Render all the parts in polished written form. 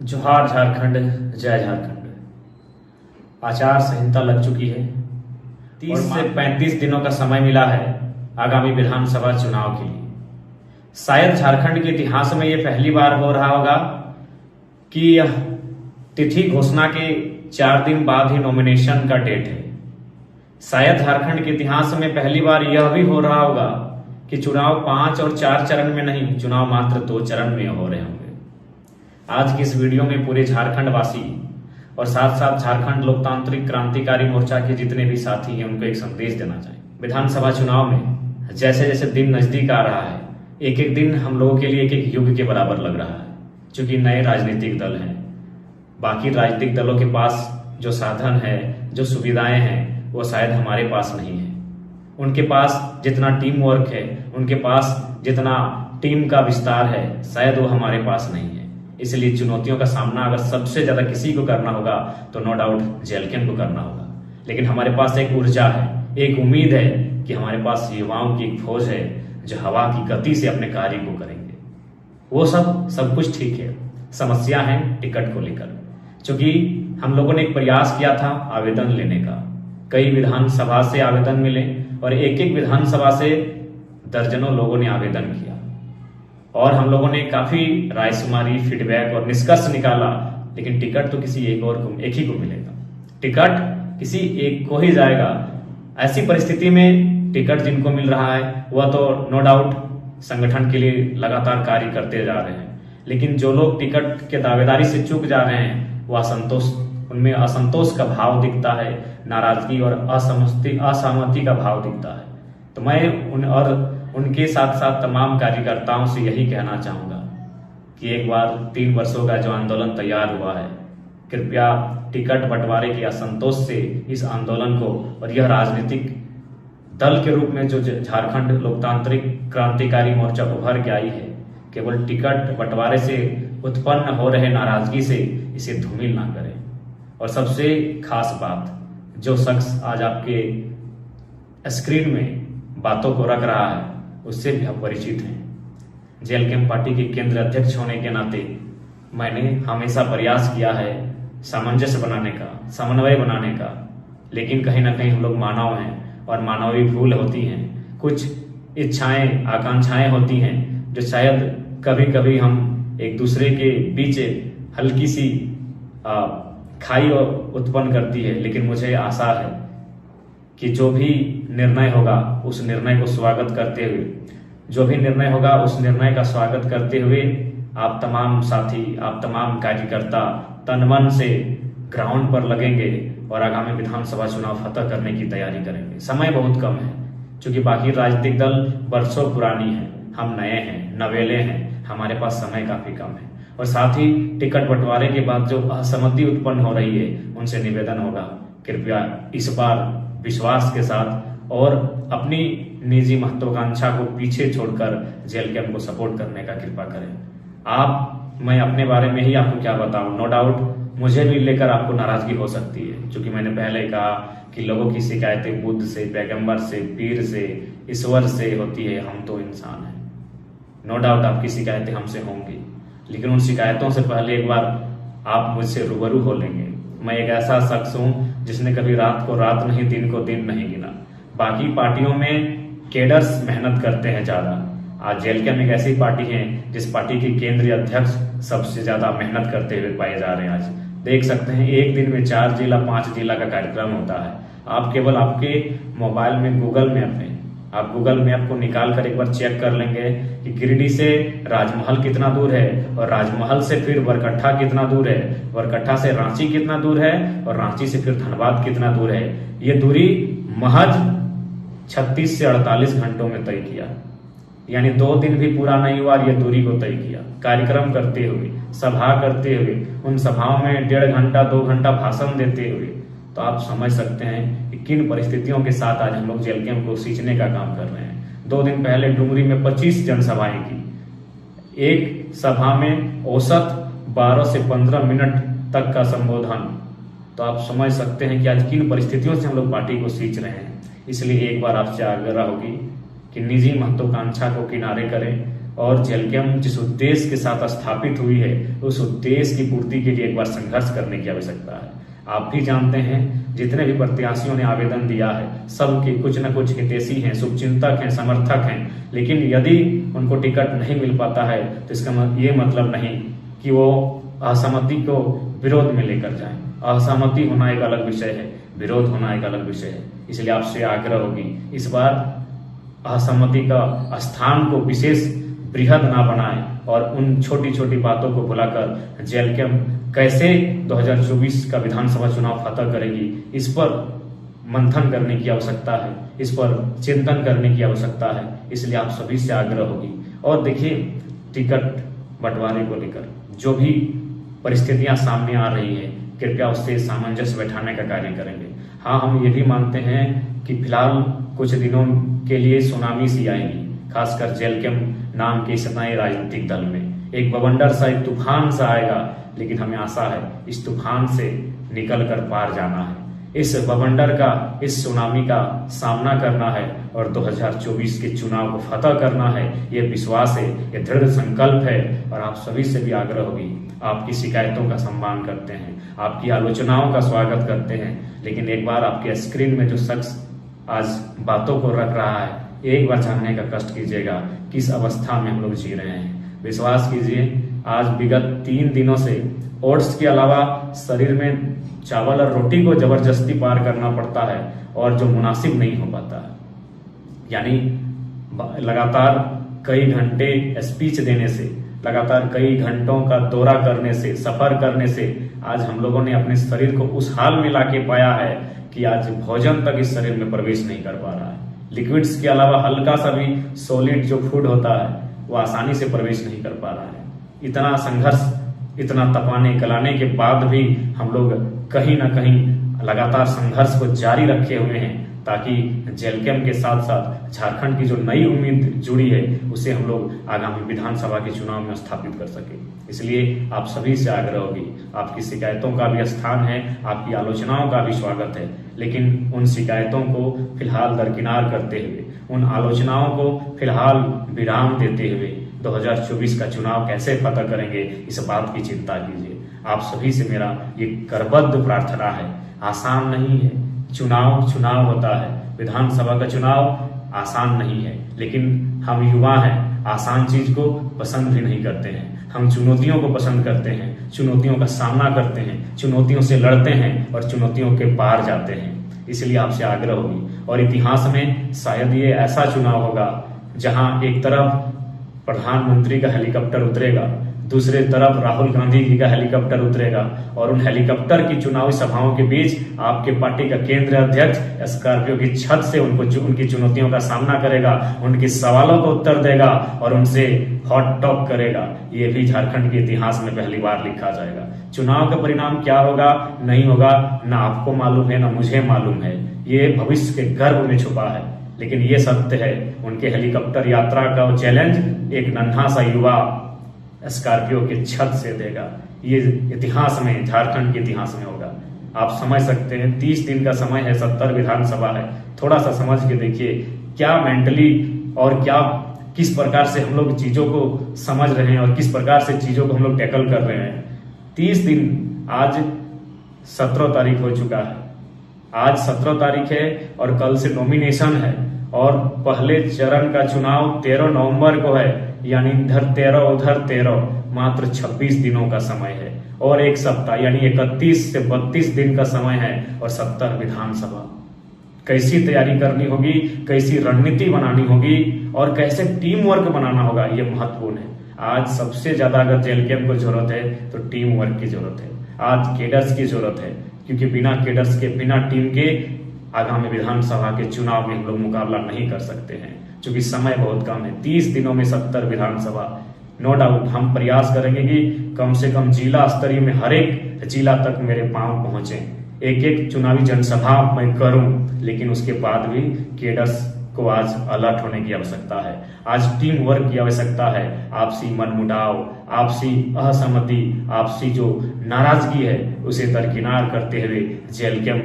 जोहार झारखंड, जय झारखंड। आचार संहिता लग चुकी है। 30 से 35 दिनों का समय मिला है आगामी विधानसभा चुनाव के लिए। शायद झारखंड के इतिहास में यह पहली बार हो रहा होगा कि यह तिथि घोषणा के 4 दिन बाद ही नॉमिनेशन का डेट है। शायद झारखंड के इतिहास में पहली बार यह भी हो रहा होगा कि चुनाव 5 और 4 चरण में नहीं, चुनाव मात्र 2 चरण में हो रहे होंगे। आज की इस वीडियो में पूरे झारखंड वासी और साथ साथ झारखंड लोकतांत्रिक क्रांतिकारी मोर्चा के जितने भी साथी हैं उनको एक संदेश देना चाहिए। विधानसभा चुनाव में जैसे जैसे दिन नजदीक आ रहा है, एक एक दिन हम लोगों के लिए एक एक युग के बराबर लग रहा है। क्योंकि नए राजनीतिक दल हैं, बाकी राजनीतिक दलों के पास जो साधन है, जो सुविधाएं हैं, वो शायद हमारे पास नहीं है। उनके पास जितना टीम वर्क है, उनके पास जितना टीम का विस्तार है, शायद वो हमारे पास नहीं है। इसलिए चुनौतियों का सामना अगर सबसे ज्यादा किसी को करना होगा तो नो डाउट जेएलकेएम को करना होगा। लेकिन हमारे पास एक ऊर्जा है, एक उम्मीद है कि हमारे पास युवाओं की एक फौज है जो हवा की गति से अपने कार्य को करेंगे। वो सब कुछ ठीक है। समस्या है टिकट को लेकर। क्योंकि हम लोगों ने एक प्रयास किया था आवेदन लेने का, कई विधानसभा से आवेदन मिले और एक एक विधानसभा से दर्जनों लोगों ने आवेदन किया और हम लोगों ने काफी रायशुमारी, फीडबैक और निष्कर्ष निकाला। लेकिन टिकट तो किसी एक ही को मिलेगा, टिकट किसी एक को ही जाएगा। ऐसी परिस्थिति में टिकट जिनको मिल रहा है वह तो नो डाउट संगठन के लिए लगातार कार्य करते जा रहे हैं। लेकिन जो लोग टिकट के दावेदारी से चूक जा रहे हैं, वह उनमें असंतोष का भाव दिखता है, नाराजगी और असहमति का भाव दिखता है। तो मैं उनके साथ साथ तमाम कार्यकर्ताओं से यही कहना चाहूंगा कि एक बार 3 वर्षों का जो आंदोलन तैयार हुआ है, कृपया टिकट बंटवारे के असंतोष से इस आंदोलन को और यह राजनीतिक दल के रूप में जो झारखंड लोकतांत्रिक क्रांतिकारी मोर्चा उभर के आई है, केवल टिकट बंटवारे से उत्पन्न हो रहे नाराजगी से इसे धूमिल ना करें। और सबसे खास बात, जो शख्स आज आपके स्क्रीन में बातों को रख रहा है उससे भी हम परिचित हैं। जेएलकेएम पार्टी के केंद्र अध्यक्ष होने के नाते मैंने हमेशा प्रयास किया है सामंजस्य बनाने का, समन्वय बनाने का। लेकिन कहीं ना कहीं हम लोग मानव हैं और मानवीय भूल होती हैं, कुछ इच्छाएं, आकांक्षाएं होती हैं जो शायद कभी कभी हम एक दूसरे के बीच हल्की सी खाई उत्पन्न करती है। लेकिन मुझे आशा है कि जो भी निर्णय होगा उस निर्णय को स्वागत करते हुए, जो भी निर्णय होगा उस निर्णय का स्वागत करते हुए आप तमाम साथी, आप तमाम कार्यकर्ता तन मन से ग्राउंड पर लगेंगे और आगामी विधानसभा चुनाव फतह करने की तैयारी करेंगे। समय बहुत कम है, क्योंकि बाकी राजनीतिक दल वर्षों पुरानी है, हम नए हैं, नवेले हैं, हमारे पास समय काफी कम है। और साथ ही टिकट बंटवारे के बाद जो असहमति उत्पन्न हो रही है, उनसे निवेदन होगा कृपया इस बार विश्वास के साथ और अपनी निजी महत्वाकांक्षा को पीछे छोड़कर जेएलकेएम को सपोर्ट करने का कृपा करें। मैं अपने बारे में ही आपको क्या बताऊं, नो डाउट मुझे भी लेकर आपको नाराजगी हो सकती है। क्योंकि मैंने पहले कहा कि लोगों की शिकायतें बुद्ध से, पैगंबर से, पीर से, ईश्वर से होती है, हम तो इंसान हैं। नो डाउट आपकी शिकायतें हमसे होंगी, लेकिन उन शिकायतों से पहले एक बार आप मुझसे रूबरू हो लेंगे। मैं एक ऐसा शख्स हूं जिसने कभी रात को रात नहीं, दिन को दिन नहीं गिना। बाकी पार्टियों में केडर्स मेहनत करते हैं ज्यादा, आज जेएलकेएम एक ऐसी पार्टी है जिस पार्टी के केंद्रीय अध्यक्ष सबसे ज्यादा मेहनत करते हुए पाए जा रहे हैं। आज देख सकते हैं एक दिन में 4 जिला 5 जिला का कार्यक्रम होता है। आप केवल आपके मोबाइल में गूगल मैप में, आप गूगल मैप को निकाल कर एक बार चेक कर लेंगे कि गिरिडीह से राजमहल कितना दूर है और राजमहल से फिर बरकट्ठा कितना दूर है, बरकट्ठा से रांची कितना दूर है और रांची से फिर धनबाद कितना दूर है। ये दूरी महज 36 से 48 घंटों में तय किया, यानी 2 दिन भी पूरा नहीं हुआ, ये दूरी को तय किया। कार्यक्रम करते हुए, सभा करते हुए, उन सभाओं में 1.5 घंटा 2 घंटा भाषण देते हुए, तो आप समझ सकते हैं कि किन परिस्थितियों के साथ आज हम लोग जेएलकेएम को सींचने का काम कर रहे हैं। 2 दिन पहले डुमरी में 25 जनसभाएं की, एक सभा में औसत 12 से 15 मिनट तक का संबोधन। तो आप समझ सकते हैं कि आज किन परिस्थितियों से हम लोग पार्टी को सींच रहे हैं। इसलिए एक बार आपसे आग्रह होगी कि निजी महत्वाकांक्षा को किनारे करें, और जेलकेम जिस उद्देश्य के साथ स्थापित हुई है उस उद्देश्य की पूर्ति के लिए एक बार संघर्ष करने की आवश्यकता है। आप भी जानते हैं जितने भी प्रत्याशियों ने आवेदन दिया है सबके कुछ न कुछ हितैषी हैं, शुभचिंतक हैं, समर्थक हैं, लेकिन यदि उनको टिकट नहीं मिल पाता है तो इसका ये मतलब नहीं कि वो असहमति को विरोध में लेकर जाएं। असहमति होना एक अलग विषय है, विरोध होना एक अलग विषय है। इसलिए आपसे आग्रह होगी इस बार असहमति का स्थान को विशेष बृहद ना बनाएं और उन छोटी छोटी बातों को भुलाकर जेलकेम कैसे 2024 का विधानसभा चुनाव फतह करेगी इस पर मंथन करने की आवश्यकता है, इस पर चिंतन करने की आवश्यकता है। इसलिए आप सभी से आग्रह होगी। और देखिए, टिकट बंटवारे को लेकर जो भी परिस्थितियां सामने आ रही है कृपया उससे सामंजस्य बैठाने का कार्य करेंगे। हाँ, हम ये भी मानते हैं कि फिलहाल कुछ दिनों के लिए सुनामी सी आएगी, खासकर जेलकेम नाम के इस नए राजनीतिक दल में एक बवंडर सा, एक तूफान सा आएगा, लेकिन हमें आशा है इस तूफान से निकल कर पार जाना है, इस बवंडर का, इस सुनामी का सामना करना है और 2024 के चुनाव को फतह करना है। ये विश्वास है, ये दृढ़ संकल्प है। और आप सभी से भी आग्रह होगी, आपकी शिकायतों का सम्मान करते हैं, आपकी आलोचनाओं का स्वागत करते हैं, लेकिन एक बार आपके स्क्रीन में जो शख्स आज बातों को रख रहा है एक बार जानने का कष्ट कीजिएगा किस अवस्था में हम लोग जी रहे हैं। विश्वास कीजिए, आज विगत 3 दिनों से ओट्स के अलावा शरीर में चावल और रोटी को जबरदस्ती पार करना पड़ता है और जो मुनासिब नहीं हो पाता है। यानी लगातार कई घंटे स्पीच देने से, लगातार कई घंटों का दौरा करने से, सफर करने से आज हम लोगों ने अपने शरीर को उस हाल में लाके पाया है कि आज भोजन तक इस शरीर में प्रवेश नहीं कर पा रहा है। लिक्विड्स के अलावा हल्का सा भी सॉलिड जो फूड होता है वो आसानी से प्रवेश नहीं कर पा रहा है। इतना संघर्ष, इतना तपाने गलाने के बाद भी हम लोग कहीं ना कहीं लगातार संघर्ष को जारी रखे हुए हैं ताकि जेलकेम के साथ साथ झारखंड की जो नई उम्मीद जुड़ी है उसे हम लोग आगामी विधानसभा के चुनाव में स्थापित कर सके। इसलिए आप सभी से आग्रह होगी, आपकी शिकायतों का भी स्थान है, आपकी आलोचनाओं का भी स्वागत है, लेकिन उन शिकायतों को फिलहाल दरकिनार करते हुए, उन आलोचनाओं को फिलहाल विराम देते हुए 2024 का चुनाव कैसे फतह करेंगे इस बात की चिंता कीजिए। आप सभी से मेरा ये करबद्ध प्रार्थना है। आसान नहीं है, चुनाव होता है, विधानसभा का चुनाव आसान नहीं है, लेकिन हम युवा हैं, आसान चीज को पसंद भी नहीं करते हैं। हम चुनौतियों को पसंद करते हैं, चुनौतियों का सामना करते हैं, चुनौतियों से लड़ते हैं और चुनौतियों के पार जाते हैं। इसलिए आपसे आग्रह होगी और इतिहास में शायद ये ऐसा चुनाव होगा जहां एक तरफ प्रधानमंत्री का हेलीकॉप्टर उतरेगा, दूसरे तरफ राहुल गांधी जी का हेलीकॉप्टर उतरेगा और उन हेलीकॉप्टर की चुनावी सभाओं के बीच आपके पार्टी का केंद्रीय अध्यक्ष स्कॉर्पियो की छत से उनकी चुनौतियों का सामना करेगा, उनके सवालों को उत्तर देगा और उनसे हॉट टॉक करेगा। ये भी झारखंड के इतिहास में पहली बार लिखा जाएगा। चुनाव का परिणाम क्या होगा नहीं होगा ना आपको मालूम है ना मुझे मालूम है, ये भविष्य के गर्भ में छुपा है, लेकिन ये सत्य है उनके हेलीकॉप्टर यात्रा का चैलेंज एक नन्हा सा युवा स्कॉर्पियो के छत से देगा। ये इतिहास में, झारखंड के इतिहास में होगा। आप समझ सकते हैं 30 दिन का समय है, 70 विधानसभा है। थोड़ा सा समझ के देखिए क्या मेंटली और क्या किस प्रकार से हम लोग चीजों को समझ रहे हैं और किस प्रकार से चीजों को हम लोग टैकल कर रहे हैं। 30 दिन, आज 17 तारीख हो चुका है, आज 17 तारीख है और कल से नॉमिनेशन है और पहले चरण का चुनाव 13 नवंबर को है, यानी इधर 13 उधर 13, मात्र 26 दिनों का समय है और एक सप्ताह यानी 31 से 32 दिन का समय है और 70 विधानसभा। कैसी तैयारी करनी होगी, कैसी रणनीति बनानी होगी और कैसे टीम वर्क बनाना होगा, ये महत्वपूर्ण है। आज सबसे ज्यादा अगर जेलकेम को जरूरत है तो टीम वर्क की जरूरत है, आज केडर्स की जरूरत है, क्योंकि बिना केडर्स के, बिना टीम के आगामी विधानसभा के चुनाव में हम लोग मुकाबला नहीं कर सकते हैं, क्योंकि समय बहुत कम है। 30 दिनों में 70 विधानसभा। नो डाउट हम प्रयास करेंगे कि कम से कम जिला स्तरीय में हर एक जिला तक मेरे पांव पहुंचे, एक एक चुनावी जनसभा मैं करूं, लेकिन उसके बाद भी केडर्स को आज अलर्ट होने की आवश्यकता है। आज टीम वर्क की आवश्यकता है। आपसी मनमुटाव, आपसी असहमति, आपसी जो नाराजगी है उसे दरकिनार करते हुए जेलकेम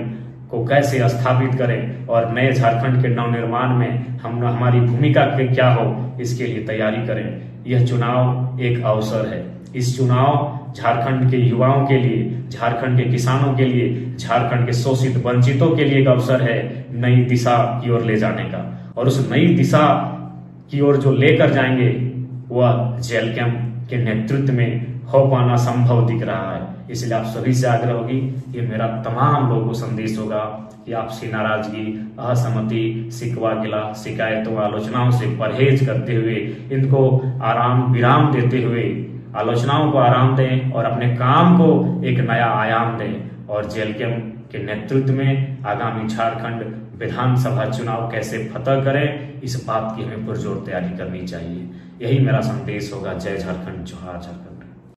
को कैसे स्थापित करें और नए झारखंड के नवनिर्माण में हमारी भूमिका क्या हो, इसके लिए तैयारी करें। यह चुनाव एक अवसर है। इस चुनाव झारखंड के युवाओं के लिए, झारखंड के किसानों के लिए, झारखंड के शोषित वंचितों के लिए एक अवसर है नई दिशा की ओर ले जाने का। और उस नई दिशा की ओर जो लेकर जाएंगे वह जेलकैम के नेतृत्व में हो पाना संभव दिख रहा है। इसलिए आप सभी से आग्रह होगी, ये मेरा तमाम लोगों को संदेश होगा कि आपसी नाराजगी, असहमति, शिकवा गिला, शिकायतों, आलोचनाओं से परहेज करते हुए, इनको आराम विराम देते हुए आलोचनाओं को आराम दें और अपने काम को एक नया आयाम दें। और जेलकैम के नेतृत्व में आगामी झारखंड विधानसभा चुनाव कैसे फतह करें, इस बात की हमें पुरजोर तैयारी करनी चाहिए। यही मेरा संदेश होगा। जय झारखंड, जोहार झारखंड।